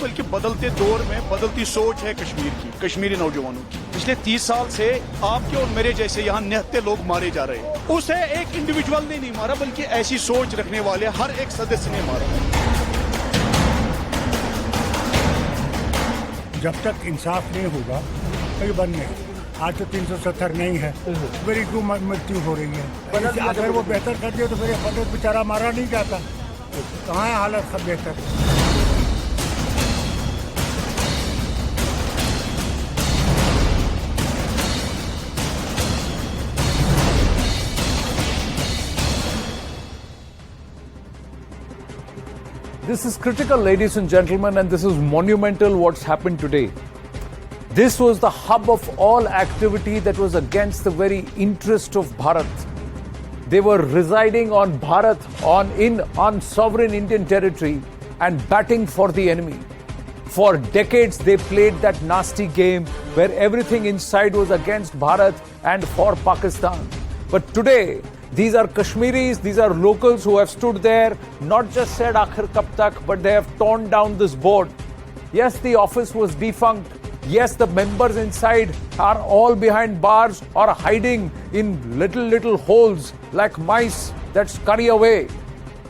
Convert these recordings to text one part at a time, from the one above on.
बल्कि बदलते दौर में बदलती सोच है कश्मीर की, कश्मीरी नौजवानों की। पिछले 30 साल से आपके और मेरे जैसे यहाँ निहत्ते लोग मारे जा रहे हैं। उसे एक इंडिविजुअल ने नहीं मारा, बल्कि ऐसी सोच रखने वाले हर एक सदस्य ने मारा। जब तक इंसाफ नहीं होगा कोई बंद नहीं। आज तो 370 नहीं है, मेरी क्यों मृत्यु हो रही है? अगर वो बेहतर कर दिए तो फिर पंडित बेचारा मारा नहीं जाता। कहाँ है हालत सब बेहतर? This is critical, ladies and gentlemen, and this is monumental what's happened today. This was the hub of all activity that was against the very interest of Bharat. They were residing on Bharat, on sovereign Indian territory and batting for the enemy. For decades, they played that nasty game where everything inside was against Bharat and for Pakistan. But today, these are Kashmiris, these are locals who have stood there, not just said Akhir Kab Tak, but they have torn down this board. Yes, the office was defunct. Yes, the members inside are all behind bars or hiding in little holes like mice that scurry away.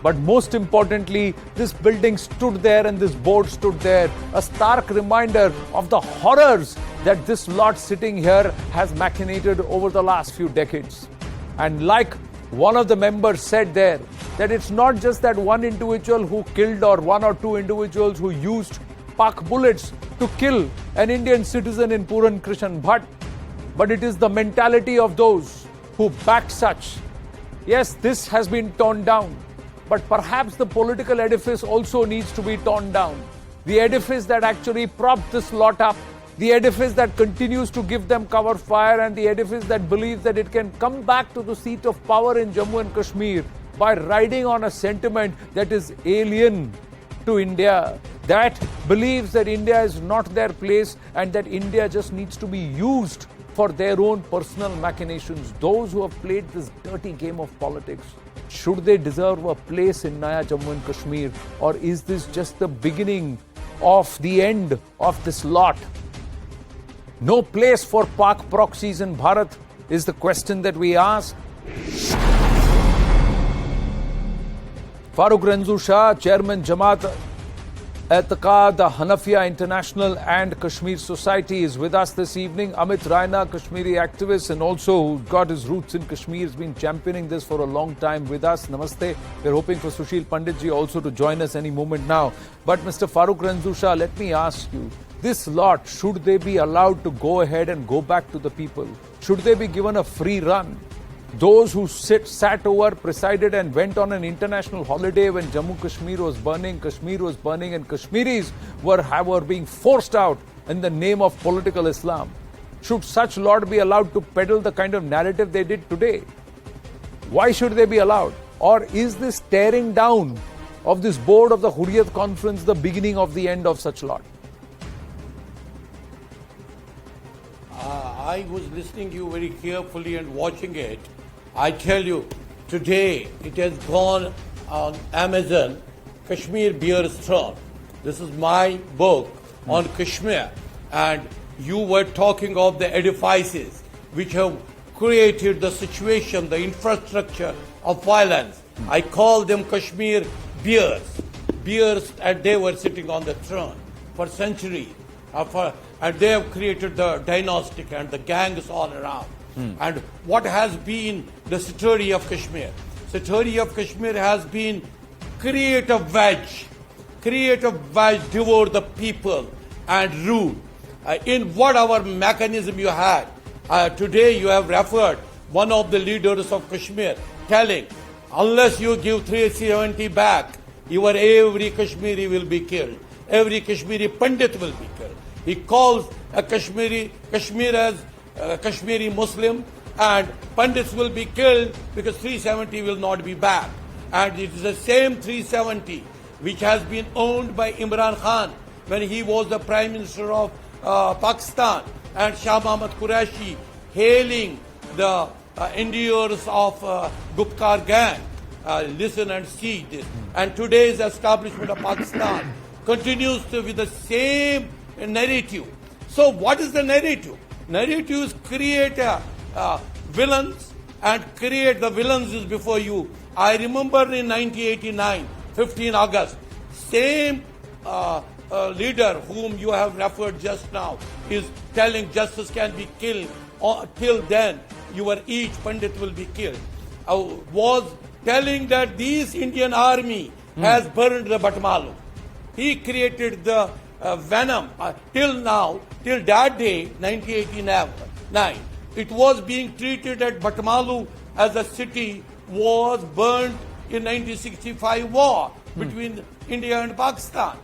But most importantly, this building stood there and this board stood there, a stark reminder of the horrors that this lot sitting here has machinated over the last few decades. And like one of the members said there, that it's not just that one individual who killed or one or two individuals who used Pak bullets to kill an Indian citizen in Puran Krishan Bhatt, but it is the mentality of those who backed such. Yes, this has been torn down, but perhaps the political edifice also needs to be torn down. The edifice that actually propped this lot up, the edifice that continues to give them cover fire, and the edifice that believes that it can come back to the seat of power in Jammu and Kashmir by riding on a sentiment that is alien to India, that believes that India is not their place and that India just needs to be used for their own personal machinations. Those who have played this dirty game of politics, should they deserve a place in Naya Jammu and Kashmir, or is this just the beginning of the end of this lot? No place for Pak proxies in Bharat is the question that we ask. Farooq Renzu Shah, Chairman Jamaat Etiqad Hanafiya International and Kashmir Society, is with us this evening. Amit Raina, Kashmiri activist and also who's got his roots in Kashmir, has been championing this for a long time, with us. Namaste. We're hoping for Sushil Panditji also to join us any moment now. But Mr. Farooq Renzu Shah, let me ask you, this lot, should they be allowed to go ahead and go back to the people? Should they be given a free run? Those who sat over, presided and went on an international holiday when Jammu Kashmir was burning and Kashmiris were being forced out in the name of political Islam. Should such lot be allowed to peddle the kind of narrative they did today? Why should they be allowed? Or is this tearing down of this board of the Hurriyat conference the beginning of the end of such lot? I was listening to you very carefully and watching it. I tell you, today it has gone on Amazon, Kashmir Beer's Throne. This is my book on Kashmir. And you were talking of the edifices which have created the situation, the infrastructure of violence. I call them Kashmir Beers. Beers, and they were sitting on the throne for centuries. And they have created the dynastic and the gangs all around. And what has been the story of Kashmir? The story of Kashmir has been create a wedge, devour the people and rule. In whatever mechanism you had, today you have referred one of the leaders of Kashmir telling, unless you give 370 back, your every Kashmiri will be killed. Every Kashmiri Pandit will be killed. He calls a Kashmir as Kashmiri Muslim, and Pandits will be killed because 370 will not be back. And it is the same 370 which has been owned by Imran Khan when he was the Prime Minister of Pakistan, and Shah Mahmud Qureshi hailing the endures of Gupkar gang. Listen and see this. And today's establishment of Pakistan continues with the same narrative. So what is the narrative? Narrative is create villains and create the villains is before you. I remember in 1989, 15 August, same leader whom you have referred just now is telling justice can be killed. Till then, each Pandit will be killed. Was telling that this Indian army has burned the Batmalu. He created the venom. Till now, till that day, 1989, it was being treated at Batmalu as a city was burned in 1965 war between India and Pakistan.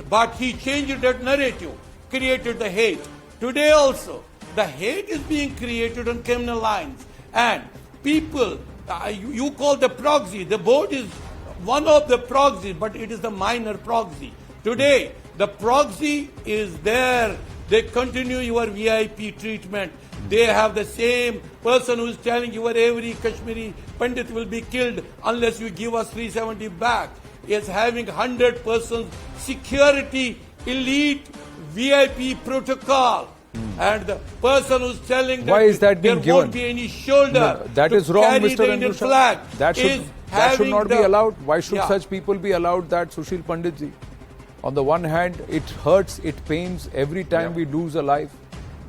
But he changed that narrative, created the hate. Today also, the hate is being created on criminal lines. And people, you call the proxy, the board is one of the proxies, but it is the minor proxy. Today, the proxy is there. They continue your VIP treatment. They have the same person who is telling you every Kashmiri Pandit will be killed unless you give us 370 back. Is having 100% security, elite VIP protocol. And the person who's telling why is that being there given? Won't be any shoulder No, that is wrong, carry Mr. the Indian Andusha. flag. That should not be allowed. Why should such people be allowed that, Sushil Panditji? On the one hand, it hurts, it pains every time we lose a life.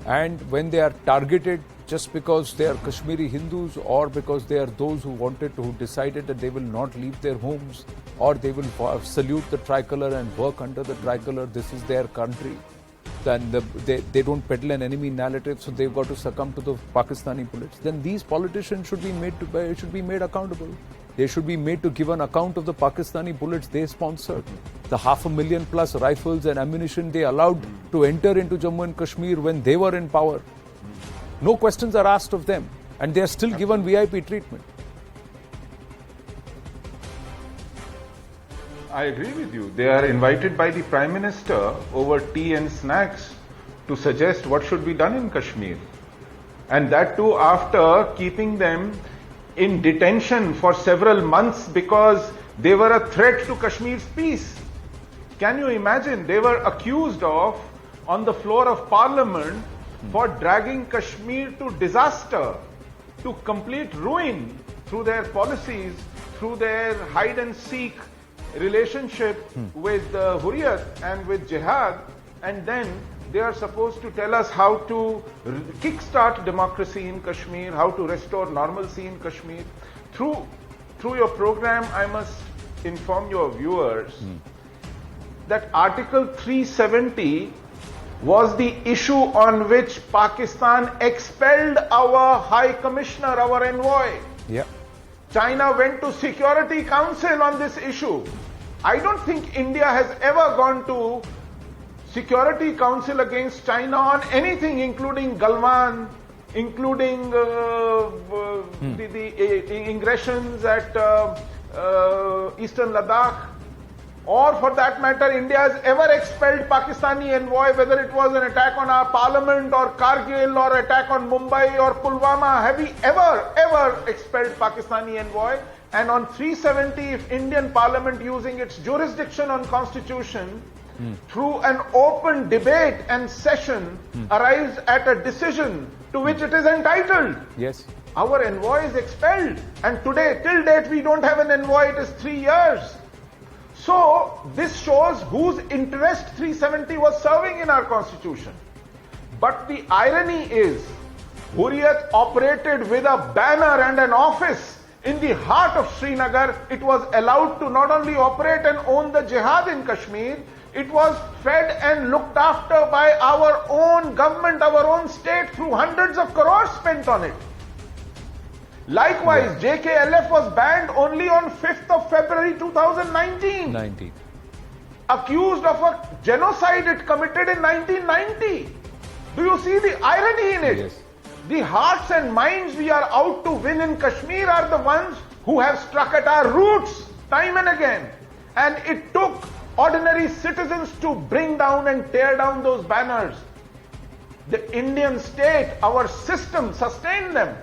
And when they are targeted just because they are Kashmiri Hindus or because they are those who decided that they will not leave their homes or they will salute the tricolor and work under the tricolor, this is their country. Then they don't peddle an enemy narrative, so they've got to succumb to the Pakistani bullets. Then these politicians should be made accountable. They should be made to give an account of the Pakistani bullets they sponsored, the 500,000 plus rifles and ammunition they allowed to enter into Jammu and Kashmir when they were in power. No questions are asked of them, and they are still given VIP treatment. I agree with you. They are invited by the Prime Minister over tea and snacks to suggest what should be done in Kashmir. And that too after keeping them in detention for several months because they were a threat to Kashmir's peace. Can you imagine? They were accused of, on the floor of Parliament, for dragging Kashmir to disaster, to complete ruin through their policies, through their hide-and-seek relationship with Hurriyat and with Jihad, and then they are supposed to tell us how to kickstart democracy in Kashmir, how to restore normalcy in Kashmir. Through your program, I must inform your viewers that Article 370 was the issue on which Pakistan expelled our High Commissioner, our envoy. Yeah. China went to Security Council on this issue. I don't think India has ever gone to Security Council against China on anything, including Galwan, including the aggressions at Eastern Ladakh, or for that matter, India has ever expelled Pakistani envoy, whether it was an attack on our parliament or Kargil or attack on Mumbai or Pulwama. Have we ever expelled Pakistani envoy? And on 370, if Indian Parliament using its jurisdiction on constitution through an open debate and session arrives at a decision to which it is entitled. Yes. Our envoy is expelled. And today, till date, we don't have an envoy. It is 3 years. So, this shows whose interest 370 was serving in our constitution. But the irony is, Hurriyat operated with a banner and an office in the heart of Srinagar. It was allowed to not only operate and own the jihad in Kashmir, it was fed and looked after by our own government, our own state, through hundreds of crores spent on it. Likewise, JKLF was banned only on 5th of February 2019. Accused of a genocide it committed in 1990. Do you see the irony in it? Yes. The hearts and minds we are out to win in Kashmir are the ones who have struck at our roots time and again. And it took ordinary citizens to bring down and tear down those banners. The Indian state, our system, sustained them.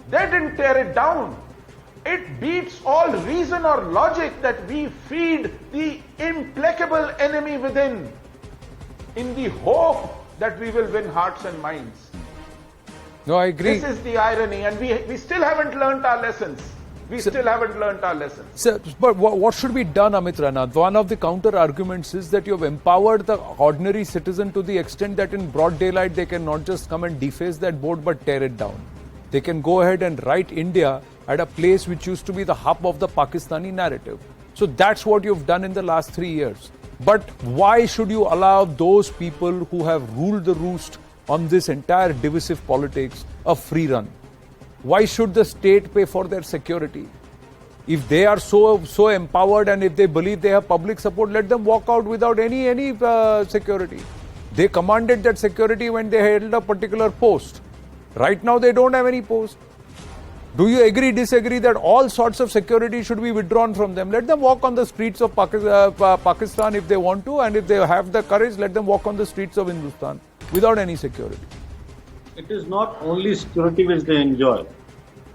They didn't tear it down. It beats all reason or logic that we feed the implacable enemy within in the hope that we will win hearts and minds. No, I agree. This is the irony, and we still haven't learnt our lessons. Still haven't learnt our lessons. So, but what should be done, Amit Rana? One of the counter arguments is that you have empowered the ordinary citizen to the extent that in broad daylight they can not just come and deface that board but tear it down. They can go ahead and write India at a place which used to be the hub of the Pakistani narrative. So that's what you've done in the last 3 years. But why should you allow those people who have ruled the roost on this entire divisive politics a free run? Why should the state pay for their security? If they are so empowered and if they believe they have public support, let them walk out without any security. They commanded that security when they held a particular post. Right now they don't have any post. Do you agree, disagree that all sorts of security should be withdrawn from them? Let them walk on the streets of Pakistan if they want to, and if they have the courage, let them walk on the streets of Hindustan without any security. It is not only security which they enjoy.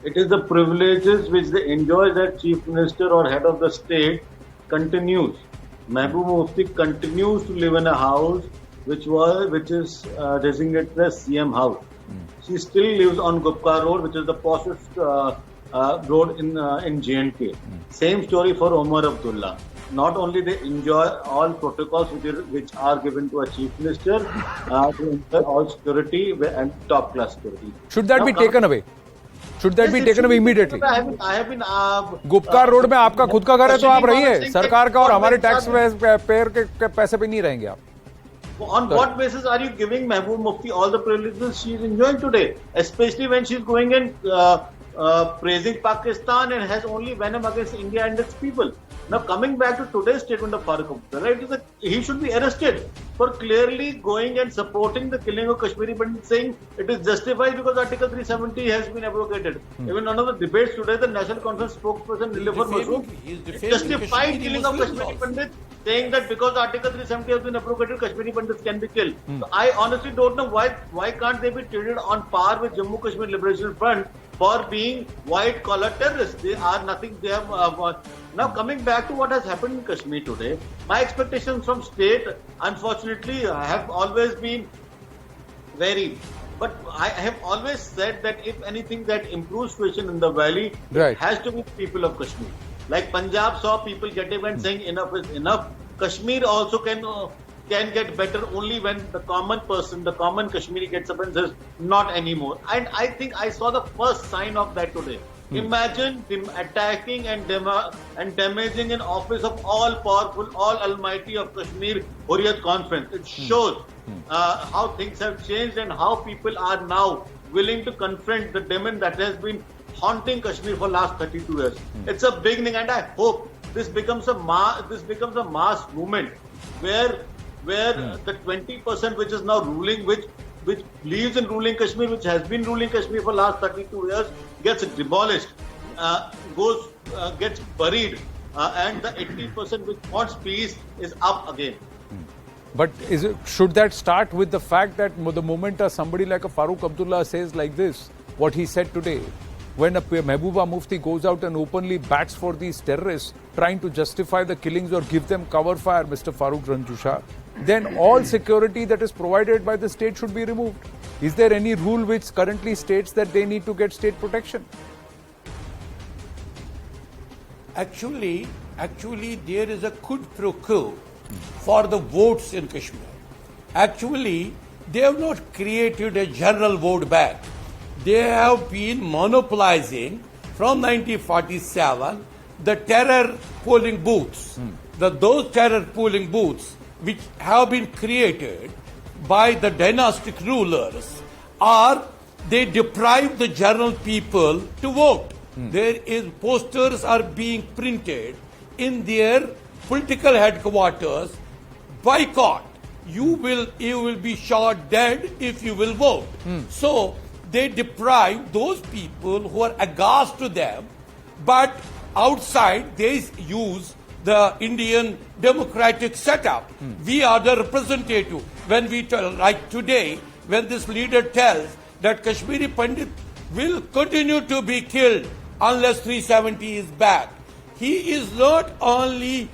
It is the privileges which they enjoy that Chief Minister or Head of the State continues. Mehbooba Mufti continues to live in a house which is designated as CM house. She still lives on Gupka Road, which is the poshest road in J&K. Same story for Omar Abdullah. Not only they enjoy all protocols which are given to a chief minister, to enjoy all security and top class security. Should that be taken away? Should that be taken away immediately? I have been. Gupkar road में आपका खुद का घर है तो आप रहिए, सरकार का और हमारे टैक्स पेयर के पैसे पे नहीं रहेंगे आप. On what basis are you giving Mehbooba Mufti all the privileges she is enjoying today, especially when she is going and praising Pakistan and has only venom against India and its people? Now, coming back to today's statement of Farooq Abdullah, right, he should be arrested for clearly going and supporting the killing of Kashmiri Pandit, saying it is justified because Article 370 has been abrogated. Even one of the debates today, the National Conference spokesperson Nilufar Masood justified killing of Kashmiri Pandit, saying that because Article 370 has been abrogated, Kashmiri Pandits can be killed. So I honestly don't know why can't they be treated on par with Jammu Kashmir Liberation Front for being white-collar terrorists. They are nothing. They have now coming back to what has happened in Kashmir today. My expectations from state, unfortunately, have always been varied. But I have always said that if anything that improves situation in the valley, it has to be people of Kashmir. Like Punjab saw people getting and saying enough is enough. Kashmir also can get better only when the common person, the common Kashmiri gets up and says, not anymore. And I think I saw the first sign of that today. Imagine them attacking and damaging an office of all powerful, all almighty of Kashmir Hurriyat Conference. It shows how things have changed and how people are now willing to confront the demon that has been haunting Kashmir for last 32 years. It's a beginning, and I hope this becomes a mass movement where the 20% which is now ruling, which believes in ruling Kashmir, which has been ruling Kashmir for last 32 years, gets demolished, gets buried, and the 80% which wants peace is up again. But should that start with the fact that the moment somebody like a Farooq Abdullah says like this, what he said today, when a Mehbooba Mufti goes out and openly bats for these terrorists, trying to justify the killings or give them cover fire, Mr. Farooq Ranjusha, then all security that is provided by the state should be removed. Is there any rule which currently states that they need to get state protection? Actually, there is a quid pro quo for the votes in Kashmir. Actually, they have not created a general vote bank. They have been monopolizing from 1947 the terror polling booths. Those terror polling booths which have been created by the dynastic rulers they deprive the general people to vote. There is posters are being printed in their political headquarters, boycott. You will be shot dead if you will vote. So they deprive those people who are aghast to them, but outside they use the Indian democratic setup. We are the representative. When we tell, like today, when this leader tells that Kashmiri Pandit will continue to be killed unless 370 is back. He is not only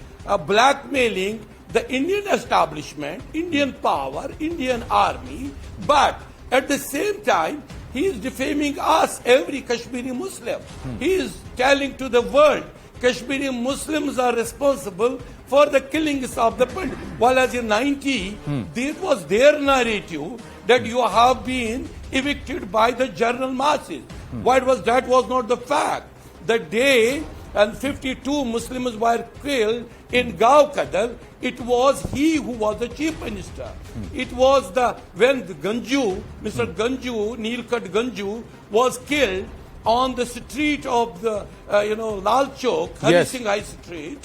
blackmailing the Indian establishment, Indian power, Indian army, but at the same time, he is defaming us, every Kashmiri Muslim. He is telling to the world, Kashmiri Muslims are responsible for the killings of the Pandit. While as in 90, this was their narrative that you have been evicted by the general masses. That was not the fact. The day and 52 Muslims were killed in Gaokadal, it was he who was the chief minister. It was when the Ganju, Mr. Ganju, Neelkat Ganju, was killed on the street of the, Lal Chowk, Hari Singh High Street.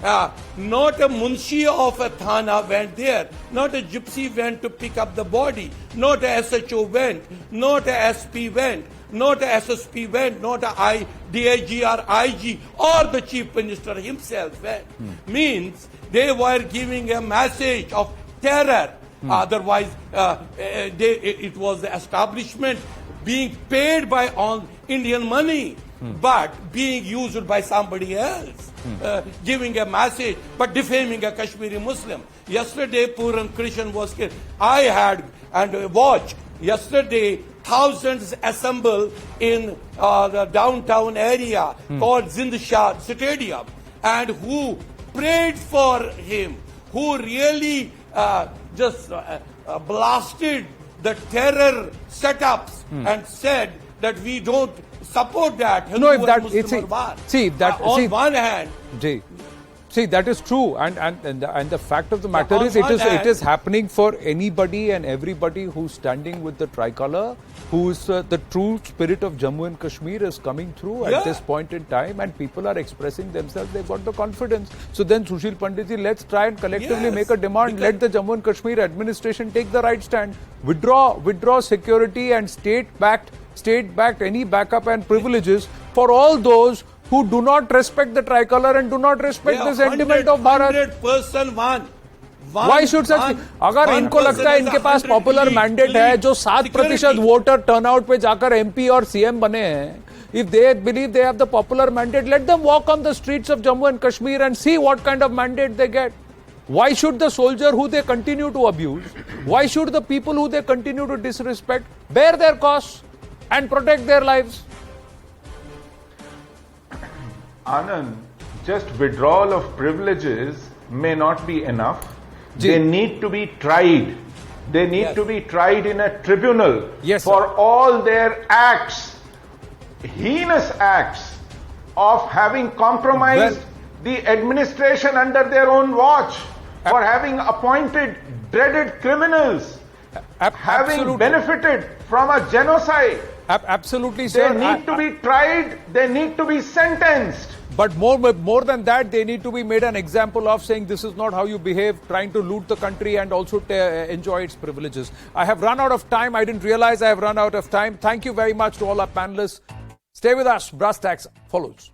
Not a munshi of a thana went there, not a gypsy went to pick up the body, not a SHO went, not a SP went, not a SSP went, not a DIG or IG or the chief minister himself went. Means they were giving a message of terror. Otherwise, it was the establishment being paid by all Indian money, but being used by somebody else, giving a message, but defaming a Kashmiri Muslim. Yesterday, Puran Krishan was killed. I had and watched yesterday thousands assemble in the downtown area called Zindshah Stadium, and who prayed for him, who really just blasted the terror setups and said that we don't support that. No, if that on one hand. See, that is true, and the fact of the matter is, it is happening for anybody and everybody who's standing with the tricolour, who's the true spirit of Jammu and Kashmir is coming through at this point in time, and people are expressing themselves. They've got the confidence. So then, Sushil Panditji, let's try and collectively make a demand. Let the Jammu and Kashmir administration take the right stand. Withdraw security and state-backed any backup and privileges for all those who do not respect the tricolour and do not respect the sentiment of Bharat. 100% one. Why should such? अगर इनको लगता है इनके पास popular mandate है जो 7% voter turnout पे जाकर MP और सीएम बने हैं, if they believe they have the popular mandate, let them walk on the streets of Jammu and Kashmir and see what kind of mandate they get. Why should the soldier who they continue to abuse, why should the people who they continue to disrespect bear their costs and protect their lives? Anand, just withdrawal of privileges may not be enough. They need to be tried. They need to be tried in a tribunal for all their acts, heinous acts of having compromised the administration under their own watch, for having appointed dreaded criminals, having benefited from a genocide. Absolutely, sir. They need to be tried. They need to be sentenced. But more than that, they need to be made an example of, saying this is not how you behave, trying to loot the country and also enjoy its privileges. I have run out of time. I didn't realize I have run out of time. Thank you very much to all our panelists. Stay with us. Brass Tacks follows.